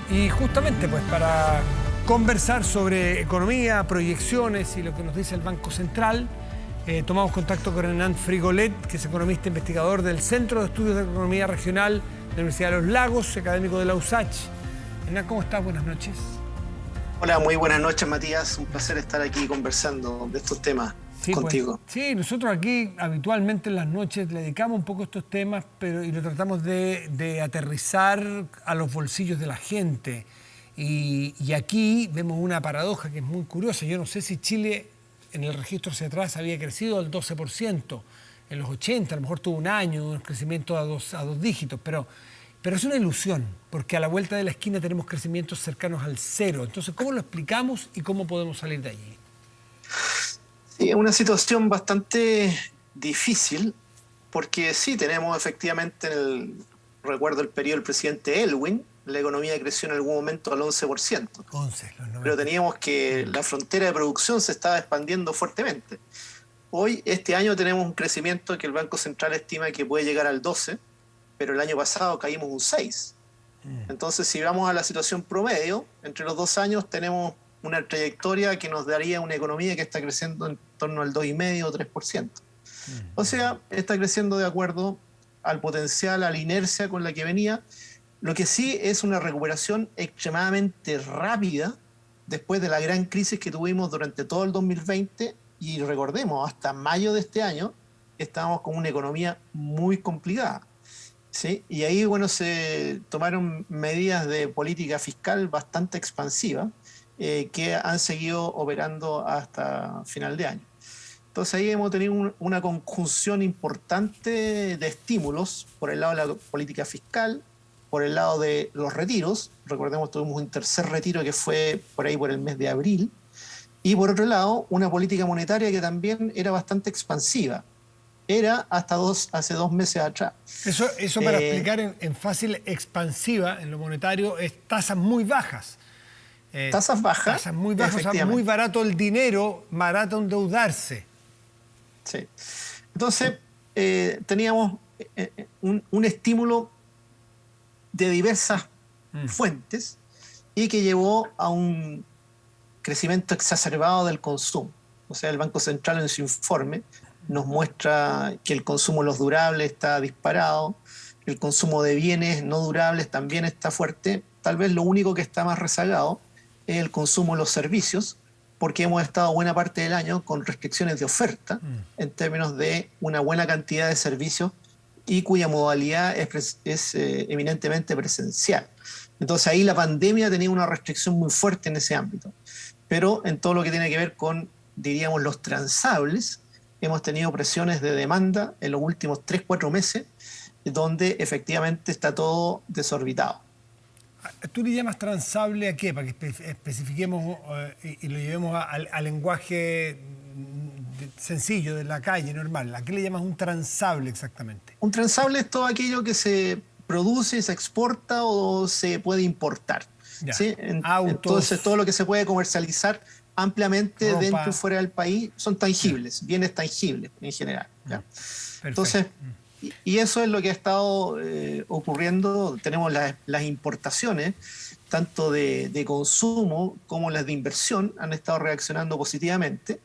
Y justamente pues para conversar sobre economía, proyecciones y lo que nos dice el Banco Central, tomamos contacto con Hernán Frigolet, que es economista investigador del Centro de Estudios de Economía Regional de la Universidad de Los Lagos, académico de la USACH. Hernán, ¿cómo estás? Buenas noches. Hola, muy buenas noches, Matías. Un placer estar aquí conversando de estos temas contigo. Pues, sí, nosotros aquí habitualmente en las noches le dedicamos un poco a estos temas, y lo tratamos de aterrizar a los bolsillos de la gente. Y aquí vemos una paradoja que es muy curiosa. Yo no sé si Chile en el registro hacia atrás había crecido al 12%. En los 80 a lo mejor tuvo un año, un crecimiento a dos dígitos, pero es una ilusión, porque a la vuelta de la esquina tenemos crecimientos cercanos al cero. Entonces, ¿cómo lo explicamos y cómo podemos salir de allí? Sí, es una situación bastante difícil, porque sí, tenemos efectivamente, recuerdo el periodo del presidente Elwin, la economía creció en algún momento al 11%. 11, los 90. Pero teníamos que la frontera de producción se estaba expandiendo fuertemente. Hoy, este año, tenemos un crecimiento que el Banco Central estima que puede llegar al 12%, pero el año pasado caímos un 6%. Entonces, si vamos a la situación promedio, entre los 2 años tenemos una trayectoria que nos daría una economía que está creciendo en torno al 2,5 o 3%. O sea, está creciendo de acuerdo al potencial, a la inercia con la que venía. Lo que sí es una recuperación extremadamente rápida después de la gran crisis que tuvimos durante todo el 2020, y recordemos, hasta mayo de este año estábamos con una economía muy complicada. ¿Sí? Y ahí, bueno, se tomaron medidas de política fiscal bastante expansivas que han seguido operando hasta final de año. Entonces ahí hemos tenido una conjunción importante de estímulos por el lado de la política fiscal, por el lado de los retiros. Recordemos, tuvimos un tercer retiro que fue por ahí por el mes de abril. Y por otro lado, una política monetaria que también era bastante expansiva. Era hasta hace 2 meses atrás. Eso para explicar en fácil expansiva, en lo monetario, es tasas muy bajas. Tasas bajas. Tasas muy bajas, o sea, muy barato el dinero, barato endeudarse. Sí. Entonces, teníamos un estímulo de diversas fuentes y que llevó a un crecimiento exacerbado del consumo. O sea, el Banco Central en su informe nos muestra que el consumo de los durables está disparado, el consumo de bienes no durables también está fuerte. Tal vez lo único que está más rezagado es el consumo de los servicios, porque hemos estado buena parte del año con restricciones de oferta en términos de una buena cantidad de servicios y cuya modalidad es eminentemente presencial. Entonces ahí la pandemia tenía una restricción muy fuerte en ese ámbito. Pero en todo lo que tiene que ver con, diríamos, los transables, hemos tenido presiones de demanda en los últimos 3-4 meses, donde efectivamente está todo desorbitado. ¿Tú le llamas transable a qué? Para que especifiquemos y lo llevemos al lenguaje sencillo de la calle, normal. ¿A qué le llamas un transable exactamente? Un transable es todo aquello que se produce, se exporta o se puede importar. ¿Sí? Entonces, todo lo que se puede comercializar ampliamente ropa, dentro y fuera del país son tangibles, bienes tangibles en general. ¿Ya? Entonces, y eso es lo que ha estado ocurriendo. Tenemos las importaciones, tanto de consumo como las de inversión, han estado reaccionando positivamente,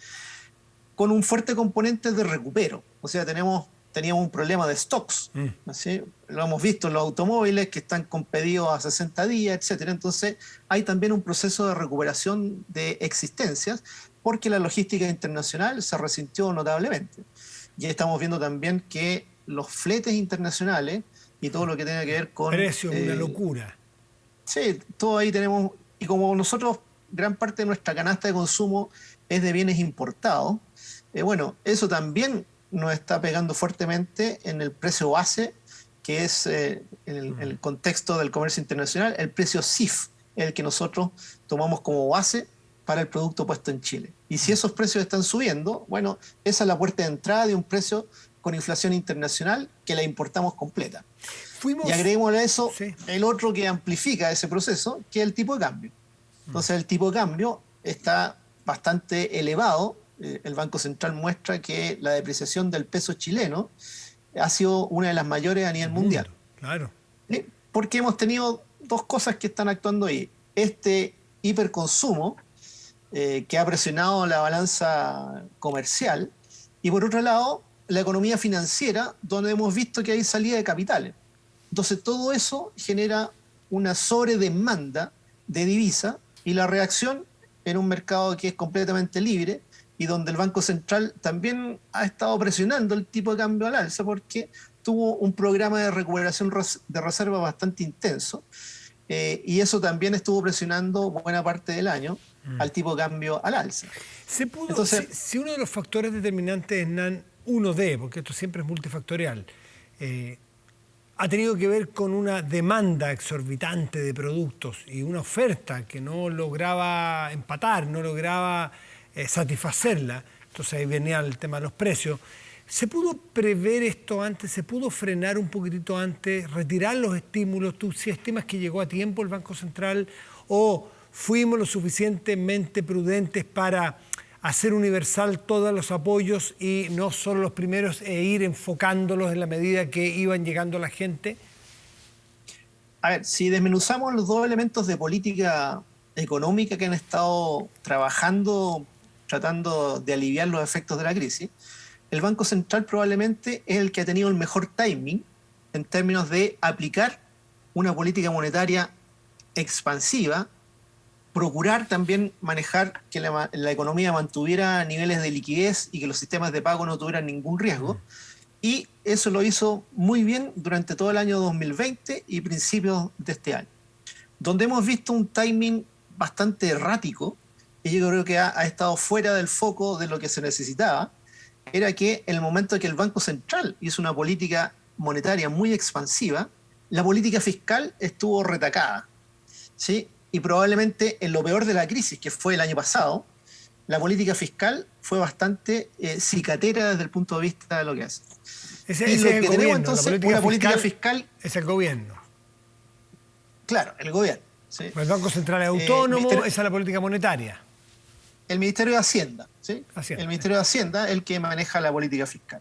con un fuerte componente de recupero. O sea, teníamos un problema de stocks. ¿Sí? Lo hemos visto en los automóviles que están con pedidos a 60 días, etc. Entonces, hay también un proceso de recuperación de existencias porque la logística internacional se resintió notablemente. Y estamos viendo también que los fletes internacionales y todo lo que tenga que ver con... Precios, una locura. Sí, todo ahí tenemos... Y como nosotros, gran parte de nuestra canasta de consumo es de bienes importados, bueno, eso también nos está pegando fuertemente en el precio base, que es en el contexto del comercio internacional, el precio CIF, el que nosotros tomamos como base para el producto puesto en Chile. Y si esos precios están subiendo, bueno, esa es la puerta de entrada de un precio con inflación internacional que la importamos completa. Y agreguémosle a eso el otro que amplifica ese proceso, que es el tipo de cambio. Entonces el tipo de cambio está bastante elevado. El Banco Central muestra que la depreciación del peso chileno ha sido una de las mayores a nivel mundial. Claro. Porque hemos tenido dos cosas que están actuando ahí. Este hiperconsumo que ha presionado la balanza comercial, y por otro lado, la economía financiera, donde hemos visto que hay salida de capitales. Entonces, todo eso genera una sobredemanda de divisa y la reacción en un mercado que es completamente libre y donde el Banco Central también ha estado presionando el tipo de cambio al alza porque tuvo un programa de recuperación de reserva bastante intenso, y eso también estuvo presionando buena parte del año al tipo de cambio al alza. Entonces, si uno de los factores determinantes, Hernán, uno de, porque esto siempre es multifactorial, ha tenido que ver con una demanda exorbitante de productos y una oferta que no lograba empatar, no lograba satisfacerla. Entonces ahí venía el tema de los precios. ¿Se pudo prever esto antes? ¿Se pudo frenar un poquitito antes? ¿Retirar los estímulos? ¿Tú sí estimas que llegó a tiempo el Banco Central? ¿O fuimos lo suficientemente prudentes para hacer universal todos los apoyos y no solo los primeros e ir enfocándolos en la medida que iban llegando a la gente? A ver, si desmenuzamos los dos elementos de política económica que han estado trabajando, tratando de aliviar los efectos de la crisis, el Banco Central probablemente es el que ha tenido el mejor timing en términos de aplicar una política monetaria expansiva, procurar también manejar que la economía mantuviera niveles de liquidez y que los sistemas de pago no tuvieran ningún riesgo. Y eso lo hizo muy bien durante todo el año 2020 y principios de este año, donde hemos visto un timing bastante errático, y yo creo que ha estado fuera del foco de lo que se necesitaba. Era que en el momento que el Banco Central hizo una política monetaria muy expansiva, la política fiscal estuvo retacada, ¿sí? Y probablemente en lo peor de la crisis, que fue el año pasado, la política fiscal fue bastante cicatera desde el punto de vista de lo que hace. Ese es el gobierno, entonces, una política fiscal... Es el gobierno. Claro, el gobierno. ¿Sí? El Banco Central es autónomo, esa es la política monetaria. El Ministerio de Hacienda, ¿sí? El Ministerio de Hacienda es el que maneja la política fiscal.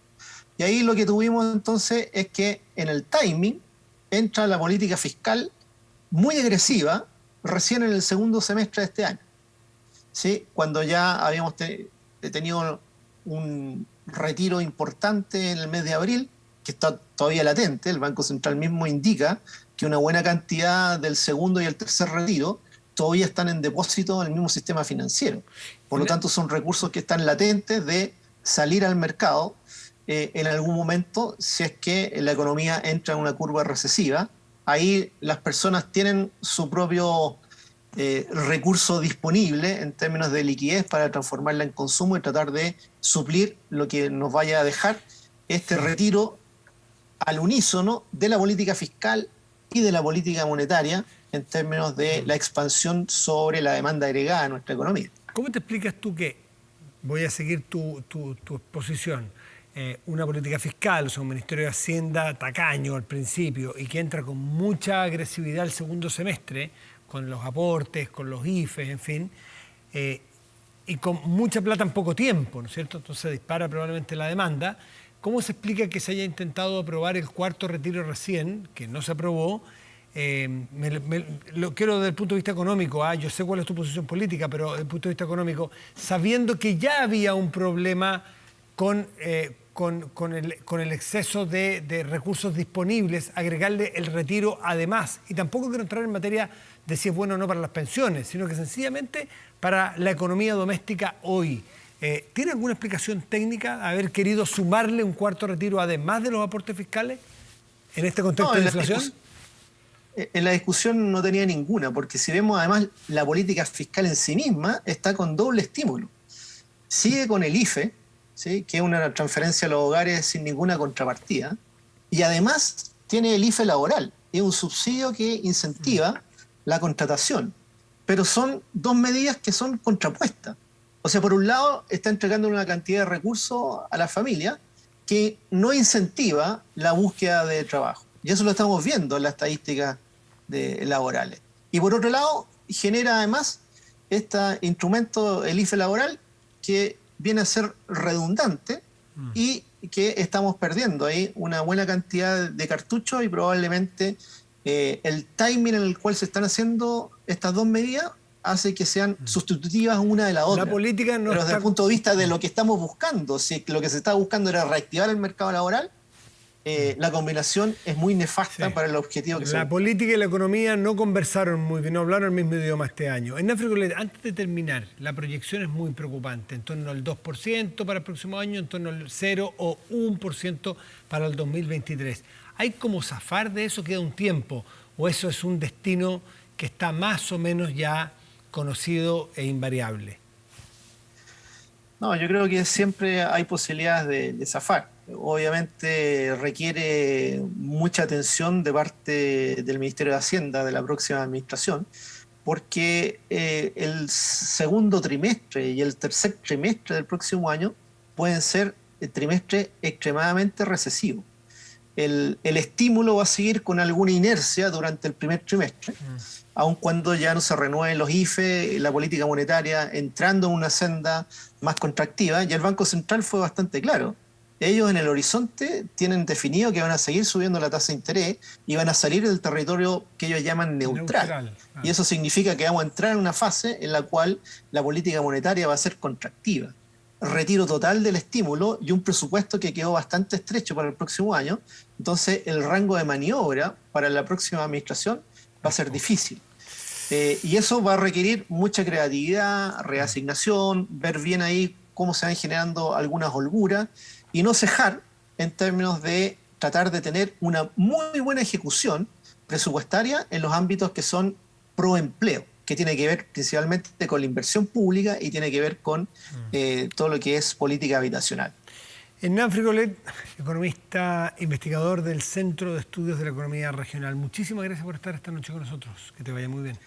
Y ahí lo que tuvimos entonces es que en el timing entra la política fiscal muy agresiva recién en el segundo semestre de este año, ¿sí? Cuando ya habíamos tenido un retiro importante en el mes de abril, que está todavía latente. El Banco Central mismo indica que una buena cantidad del segundo y el tercer retiro todavía están en depósito en el mismo sistema financiero. Por lo tanto, son recursos que están latentes de salir al mercado en algún momento si es que la economía entra en una curva recesiva. Ahí las personas tienen su propio recurso disponible en términos de liquidez para transformarla en consumo y tratar de suplir lo que nos vaya a dejar este retiro al unísono de la política fiscal y de la política monetaria en términos de la expansión sobre la demanda agregada en nuestra economía. ¿Cómo te explicas tú que, voy a seguir tu exposición, una política fiscal, o sea, un Ministerio de Hacienda tacaño al principio y que entra con mucha agresividad el segundo semestre, con los aportes, con los IFES, en fin, y con mucha plata en poco tiempo, ¿no es cierto? Entonces dispara probablemente la demanda. ¿Cómo se explica que se haya intentado aprobar el cuarto retiro recién, que no se aprobó? Lo quiero desde el punto de vista económico, yo sé cuál es tu posición política, pero desde el punto de vista económico, sabiendo que ya había un problema con el exceso de recursos disponibles, agregarle el retiro además. Y tampoco quiero entrar en materia de si es bueno o no para las pensiones, sino que sencillamente para la economía doméstica hoy. ¿Tiene alguna explicación técnica haber querido sumarle un cuarto retiro además de los aportes fiscales en este contexto de inflación? En la discusión no tenía ninguna, porque si vemos además la política fiscal en sí misma está con doble estímulo. Sigue con el IFE, ¿sí? Que es una transferencia a los hogares sin ninguna contrapartida, y además tiene el IFE laboral, es un subsidio que incentiva la contratación, pero son dos medidas que son contrapuestas. O sea, por un lado está entregando una cantidad de recursos a la familia que no incentiva la búsqueda de trabajo. Y eso lo estamos viendo en las estadísticas laborales. Y por otro lado, genera además este instrumento, el IFE laboral, que viene a ser redundante y que estamos perdiendo ahí una buena cantidad de cartuchos y probablemente El timing en el cual se están haciendo estas dos medidas hace que sean sustitutivas una de la otra. La política no Pero desde está... el punto de vista de lo que estamos buscando, si lo que se está buscando era reactivar el mercado laboral, la combinación es muy nefasta para el objetivo que se busca. La política y la economía no conversaron muy bien, no hablaron el mismo idioma este año. En Africolet, antes de terminar, la proyección es muy preocupante, en torno al 2% para el próximo año, en torno al 0 o 1% para el 2023. ¿Hay como zafar de eso? ¿Queda un tiempo? ¿O eso es un destino que está más o menos ya conocido e invariable? No, yo creo que siempre hay posibilidades de zafar. Obviamente requiere mucha atención de parte del Ministerio de Hacienda de la próxima administración, porque el segundo trimestre y el tercer trimestre del próximo año pueden ser trimestres extremadamente recesivos. El estímulo va a seguir con alguna inercia durante el primer trimestre, aun cuando ya no se renueven los IFE, la política monetaria entrando en una senda más contractiva, y el Banco Central fue bastante claro. Ellos en el horizonte tienen definido que van a seguir subiendo la tasa de interés y van a salir del territorio que ellos llaman neutral. Y eso significa que vamos a entrar en una fase en la cual la política monetaria va a ser contractiva. Retiro total del estímulo y un presupuesto que quedó bastante estrecho para el próximo año. Entonces el rango de maniobra para la próxima administración va a ser difícil. Y eso va a requerir mucha creatividad, reasignación, ver bien ahí cómo se van generando algunas holguras y no cejar en términos de tratar de tener una muy buena ejecución presupuestaria en los ámbitos que son pro empleo, que tiene que ver principalmente con la inversión pública y tiene que ver con todo lo que es política habitacional. Hernán Frigolet, economista, investigador del Centro de Estudios de la Economía Regional. Muchísimas gracias por estar esta noche con nosotros. Que te vaya muy bien.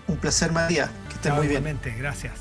Un placer, Matías. Que estés muy bien. Gracias.